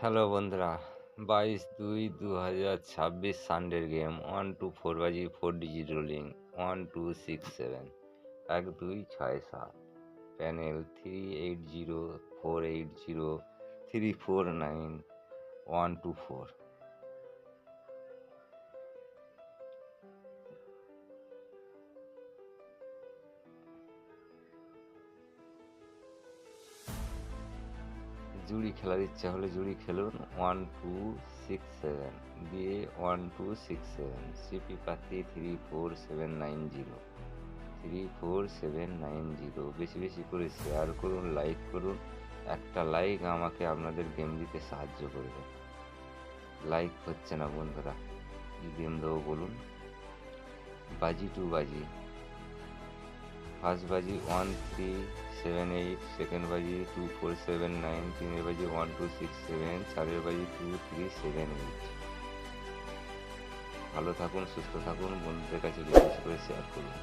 Hello বন্ধুরা, 22/2/2026 সানডের game 1 2 4 বাজি 4 digit rolling 1267 1267 panel 380480349124। জুড়ি খেলার ইচ্ছা হলে জুড়ি খেলুন 1267 দিয়ে 1267 সিপি পাতি 34790 বেশি বেশি করে শেয়ার করুন, লাইক করুন। একটা লাইক আমাকে আপনাদের গেম দিতে সাহায্য করবে। লাইক হচ্ছে না বন্ধুরা, কি গেম দেবো বলুন? বাজি 2 বাজি, ফার্স্ট বাজি 1378, সেকেন্ড বাজি 2479, তিনের বাজি 1267, চারের বাজি 2378। ভালো থাকুন, সুস্থ থাকুন, বন্ধুদের কাছে বেশি করে শেয়ার করুন।